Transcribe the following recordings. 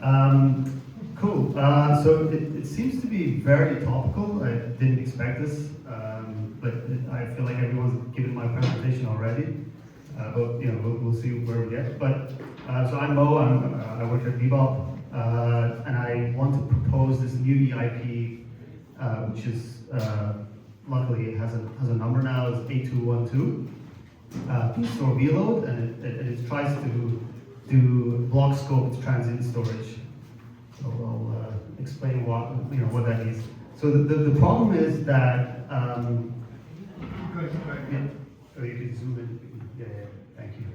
Cool. So it seems to be very topical. I didn't expect this, but I feel like everyone's given my presentation already. But you know, we'll see where we get. But so I'm Mo. I work at Bebop, and I want to propose this new EIP, which is luckily it has a number now. It's 8212. BSTORE BLOAD, and it tries to do block scoped transient storage. So I'll explain what that is. So the problem is that yeah. Oh, you can zoom in. Yeah, thank you.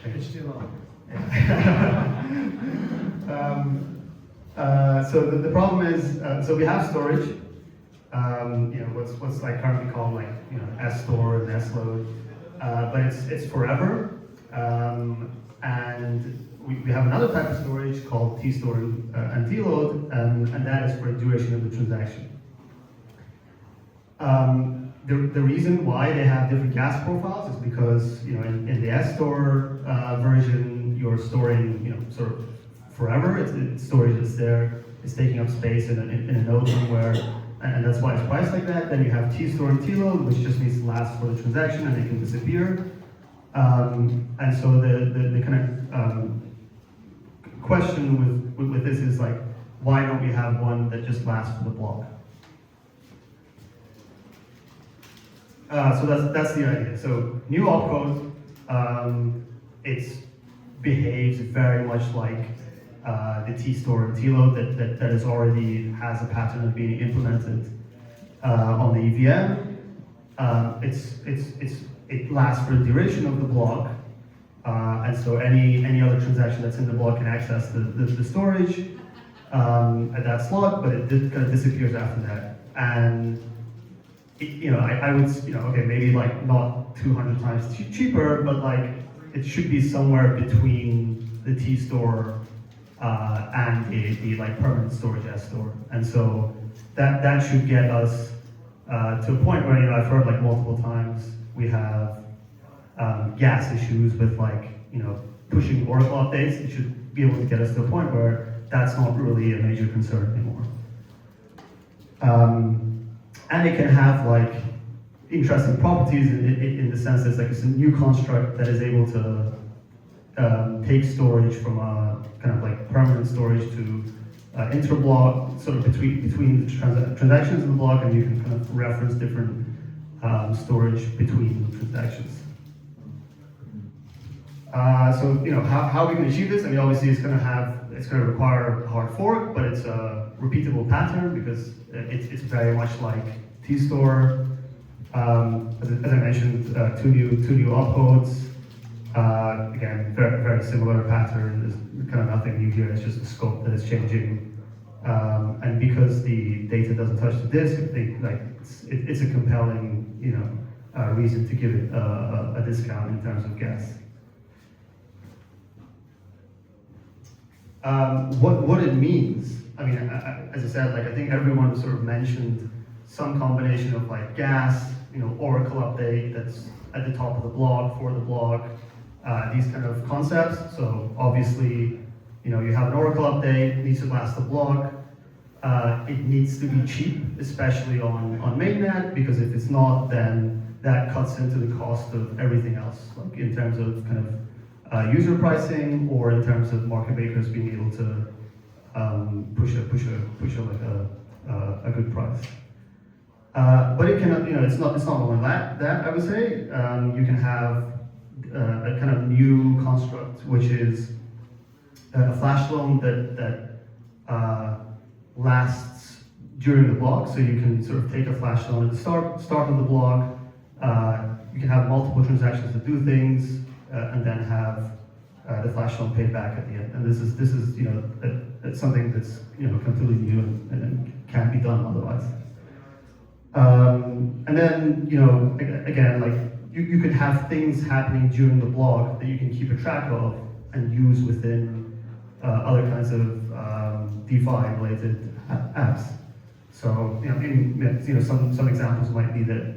HTML. So the problem is, so we have storage. You know what's like currently called like SStore and SLoad, but it's forever. And we have another type of storage called TStore and TLoad, and that is for the duration of the transaction. The reason why they have different gas profiles is because in the SStore version you're storing sort of forever. It's storage that's there. It's taking up space in a node somewhere, and that's why it's priced like that. Then you have TStore and TLoad, which just needs to last for the transaction and it can disappear. And so the kind of question with this is like, why don't we have one that just lasts for the block? So that's the idea. So new opcode, it behaves very much like the TStore and TLoad that is already has a pattern of being implemented on the EVM. It lasts for the duration of the block, and so any other transaction that's in the block can access the storage at that slot, but it kind of disappears after that. And I would okay, maybe like not 200 times cheaper, but like it should be somewhere between the TStore and the like permanent storage SStore, and so that should get us to a point where I've heard like multiple times we have gas issues with like pushing Oracle updates. It should be able to get us to a point where that's not really a major concern anymore. And it can have like interesting properties in the sense that it's a new construct that is able to take storage from a kind of like permanent storage to interblock, sort of between the transactions in the block, and you can kind of reference different storage between transactions. So how we can achieve this? I mean, obviously it's going to require a hard fork, but it's a repeatable pattern because it's very much like TStore. As I mentioned, two new opcodes. Again, very similar pattern. There's kind of nothing new here. It's just a scope that is changing. And because the data doesn't touch the disk, I think like it's a compelling reason to give it a discount in terms of gas. What it means, I mean, as I said, like I think everyone sort of mentioned some combination of like gas, Oracle update that's at the top of the block, for the block, these kind of concepts. So obviously, you have an Oracle update, it needs to last the block. It needs to be cheap, especially on mainnet, because if it's not, then that cuts into the cost of everything else, like in terms of kind of user pricing, or in terms of market makers being able to push like a good price. But it can, it's not only that I would say. You can have a kind of new construct, which is a flash loan that lasts during the block. So you can sort of take a flash loan at the start of the block. You can have multiple transactions that do things, and then have the flash loan paid back at the end. And this is it's something that's completely new and can't be done otherwise. And then again, like you could have things happening during the block that you can keep a track of and use within other kinds of DeFi-related apps. So some examples might be that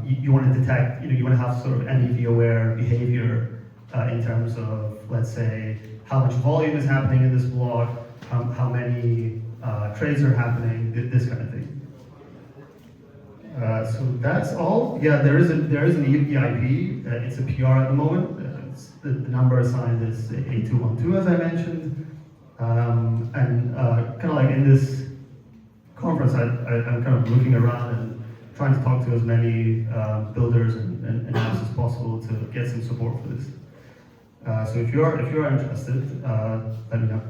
you want to detect, you want to have sort of NEV-aware behavior in terms of, let's say, how much volume is happening in this block, how many trades are happening, this kind of thing. So that's all. Yeah, there is an EIP. It's a PR at the moment. The number assigned is A212, as I mentioned. And kind of like in this conference, I'm kind of looking around and trying to talk to as many builders and apps as possible to get some support for this. So if you are interested, let me know.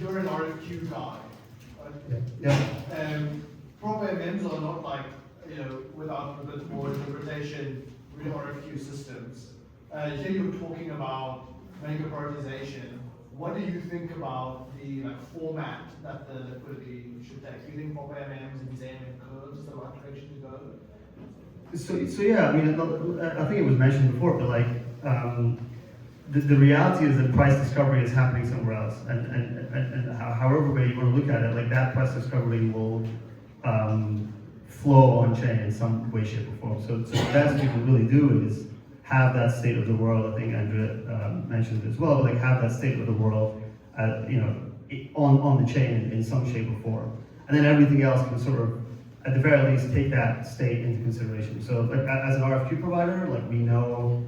You're an RFQ guy. Yeah. Proper MMs are not like, without a bit more interpretation, real RFQ systems. Here you're talking about mega prioritization. What do you think about the format that the liquidity should take? Do you think proper MMs and these AMM curves is the right direction to go? So yeah, I mean, I think it was mentioned before, but like, the reality is that price discovery is happening somewhere else, and however way you want to look at it, like that price discovery will flow on chain in some way, shape, or form. So the best you can really do is have that state of the world. I think Andrea mentioned it as well, but like have that state of the world, on the chain in some shape or form, and then everything else can sort of, at the very least, take that state into consideration. So like, as an RFQ provider, like we know,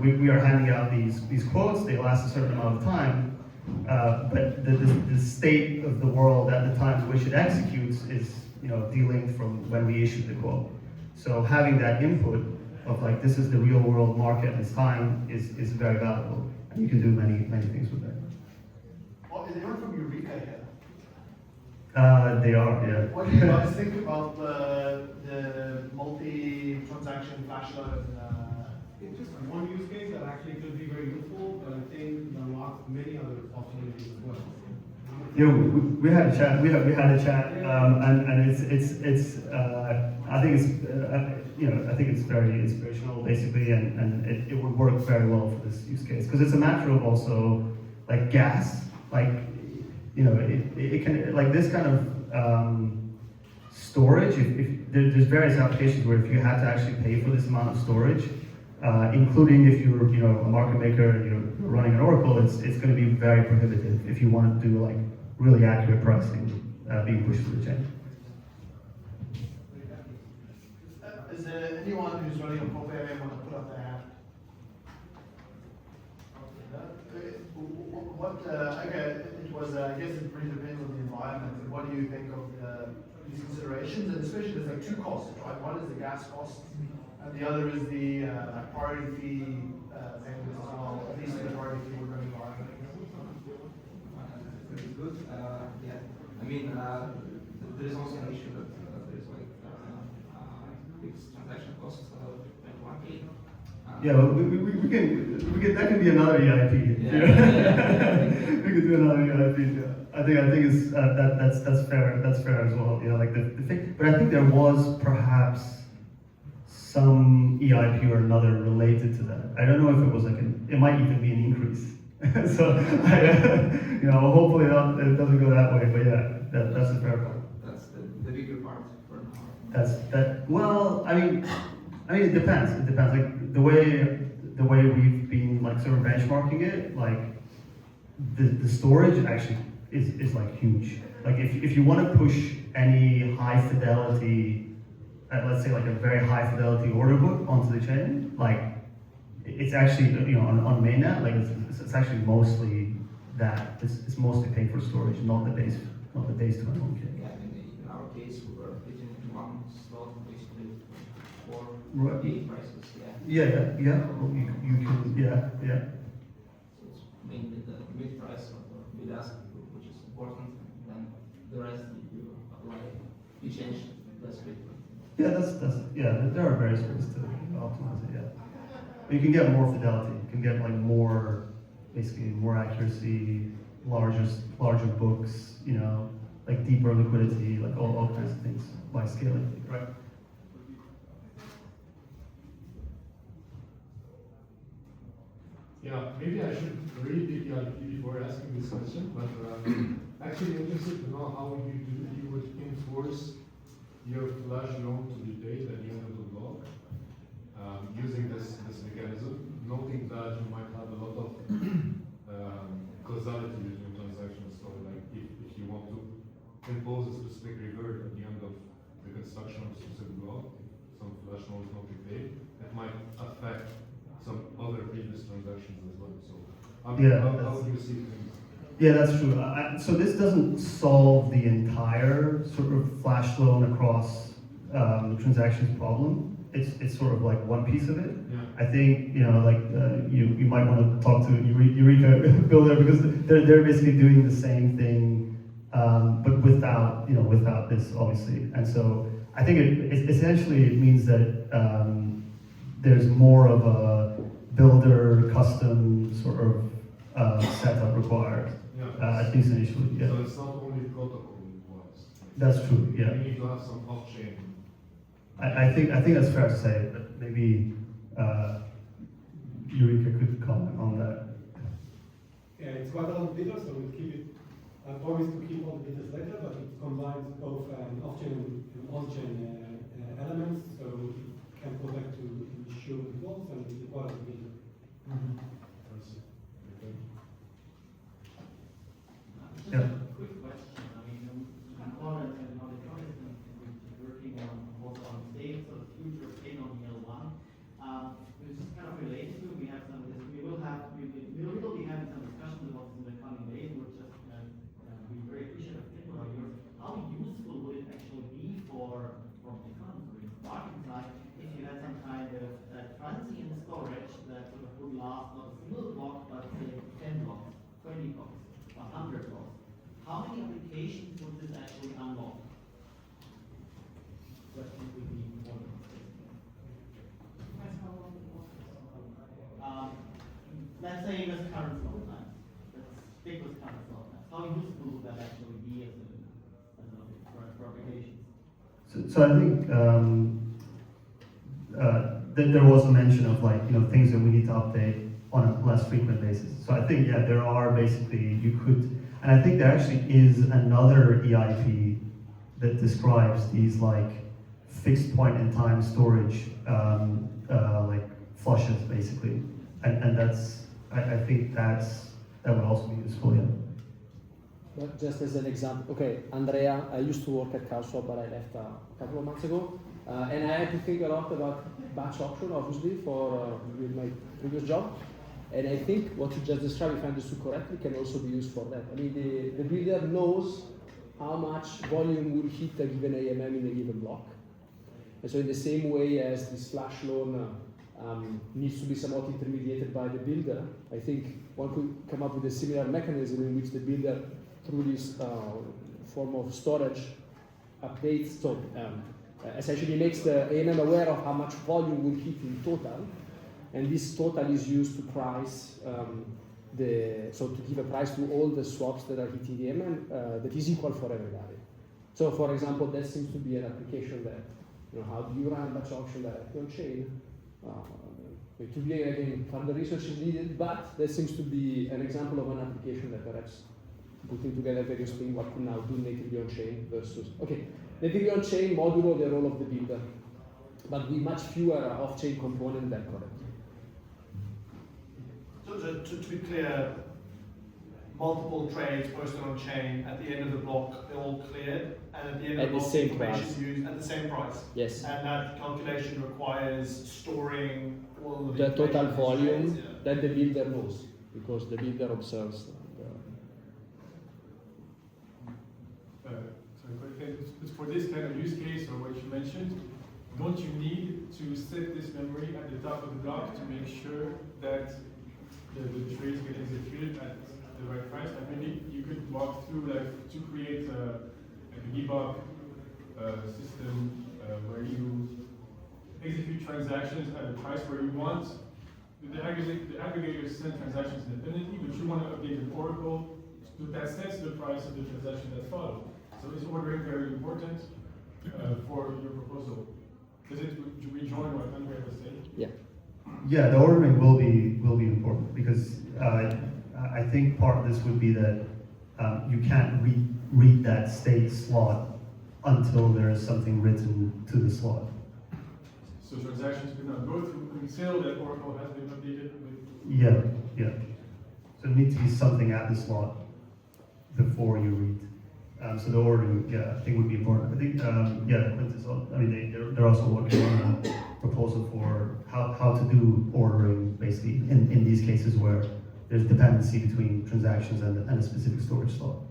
we are handing out these quotes. They last a certain amount of time, but the state of the world at the time in which it executes is delinked from when we issued the quote. So having that input of like, this is the real world market at this time is very valuable, and you can do many things with that. Well, is anyone from Eureka here? They are, yeah. What do you guys think about the multi-transaction flash loan? It's just one use case that actually could be very useful, but I think there are many other possibilities as well. Yeah, we had a chat. We had a chat, and it's. I think it's I think it's very inspirational, basically, and it would work very well for this use case because it's a matter of also like gas, like it can like this kind of storage. If there's various applications where if you had to actually pay for this amount of storage. Including if you're, a market maker and you're running an Oracle, it's going to be very prohibitive if you want to do like really accurate pricing being pushed through the chain. Is there anyone who's running a proper MM want to put up their hand? Okay, it was. I guess it really depends on the environment. And what do you think of these considerations? And especially there's like two costs, right? One is the gas cost. And the other is the priority fee payment as well, at least in the priority fee we're going to buy. Very good. Yeah. I mean, there is also an issue that there is like fixed transaction costs of 21K. Yeah, well, we can that can be another EIP. Yeah. We could do another EIP. Yeah. I think it's that's fair. That's fair as well. Like the thing. But I think there was perhaps some EIP or another related to that. I don't know if it was like it might even be an increase. So, hopefully it doesn't go that way. But yeah, that's a fair point. That's the bigger part for now. That's that. Well, I mean, it depends. It depends. Like the way we've been like sort of benchmarking it, like the storage actually is like huge. Like if you want to push any high fidelity. Let's say like a very high fidelity order book onto the chain, like it's actually on mainnet, like it's actually mostly that. It's mostly paid for storage, not the base 21K. Yeah, in our case we were pitching one slot basically for Right. 8 prices. Yeah. Well, you can yeah. So it's mainly the mid price of the mid ask, which is important. Then the rest you apply, you change less bit. Yeah, there are various ways to optimize it, yeah. But you can get more fidelity, you can get like more, basically more accuracy, larger books, like deeper liquidity, like all kinds of things by scaling, right? Yeah, maybe I should read the EIP before asking this question, but Actually, interested to know how you would enforce your flash loan to be paid at the end of the block using this mechanism, noting that you might have a lot of causality between transactions. So, like if you want to impose a specific revert at the end of the construction of a specific block, some flash loan is not paid, it might affect some other previous transactions as well. So, how do you see things? Yeah, that's true. So this doesn't solve the entire sort of flash loan across transactions problem. It's sort of like one piece of it. Yeah. I think you might want to talk to Eureka Builder because they're basically doing the same thing, but without this obviously. And so I think it essentially means that there's more of a builder custom sort of setup required. At least initially, yeah. So it's not only protocol wise. That's true, yeah. You need to have some off-chain. I think that's fair to say, but maybe Eureka could comment on that. Yeah, it's quite a lot of data, so we'll keep it. I promise to keep all the details later, but it combines both off-chain and on-chain elements, so it can protect to ensure the flows and the quality of data. Just Yeah. a quick question. I mean, components and how the mechanism is working on also on state, so the future of state on L1. Which is kind of related to, we will be having some discussions about this in the coming days. We're just be very appreciative of input on yours. How useful would it actually be from the market side if you had some kind of transient storage that sort of would last not a single block, but say 10 blocks, 20 blocks, 100 blocks? How many applications would this actually unlock? Question would be important. Let's say with current flow times. Let's stick with current flow times. How useful would that actually be for applications? So I think there was a mention of things that we need to update on a less frequent basis. So I think there are basically and I think there actually is another EIP that describes these fixed point in time storage flushes basically, and that's I think that would also be useful. Yeah. But just as an example, okay, Andrea, I used to work at CowSwap, but I left a couple of months ago, and I had to think a lot about batch option, obviously, with my previous job. And I think what you just described, if I understood correctly, can also be used for that. I mean, the builder knows how much volume will hit a given AMM in a given block. And so in the same way as this flash loan needs to be somewhat intermediated by the builder, I think one could come up with a similar mechanism in which the builder, through this form of storage, updates, so essentially makes the AMM aware of how much volume will hit in total. And this total is used to price to give a price to all the swaps that are hitting the AMM that is equal for everybody. So, for example, that seems to be an application that, how do you run batch auction directly on chain? To be again, further research is needed, but that seems to be an example of an application that perhaps putting together various things what could now do natively on chain versus natively on chain modulo the role of the builder, but with much fewer off-chain components than currently. So to be clear, multiple trades posted on chain at the end of the block, they're all cleared, and at the end of the block, information used at the same price. Yes. And that calculation requires storing all of the total information volume trades, that the builder knows, because the builder observes. But for this kind of use case or what you mentioned, don't you need to set this memory at the top of the block to make sure that the trades get executed at the right price? Like maybe you could walk through to create a Bebop system where you execute transactions at a price where you want the aggregator send transactions independently, but you want to update an oracle that sets the price of the transaction that follow. So is ordering very important for your proposal? Does it rejoin what Andrea was saying? Yeah. Yeah, the ordering will be important because I think part of this would be that you can't read that state slot until there is something written to the slot. So transactions could not go through until that oracle has been updated with. Yeah, yeah. So it needs to be something at the slot before you read. So the ordering, yeah, I think would be important. I think, yeah, Quintus, I mean, they're also working on a proposal for how to do ordering, basically, in these cases where there's dependency between transactions and a specific storage slot.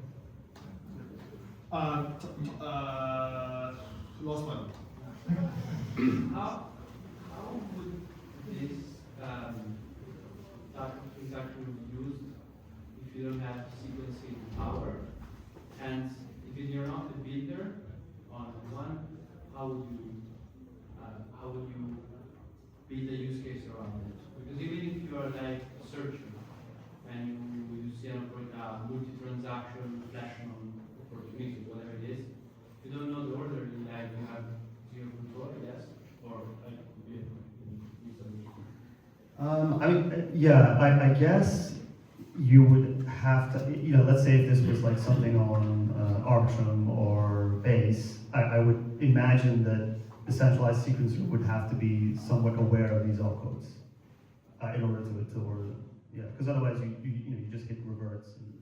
Last one. How would this type of transaction be used if you don't have sequencing power? And if you're not a builder on one, how would you build a use case around it? Because even if you are like a searcher and you see a multi-transaction flashing on opportunity, whatever it is, if you don't know the order, like you have zero control, yes, or like I mean, yeah, I guess you would have to, you know, let's say if this was like something on Arbitrum or Base, I would imagine that the centralized sequencer would have to be somewhat aware of these opcodes in order to order them. Yeah, because otherwise you just get reverts. And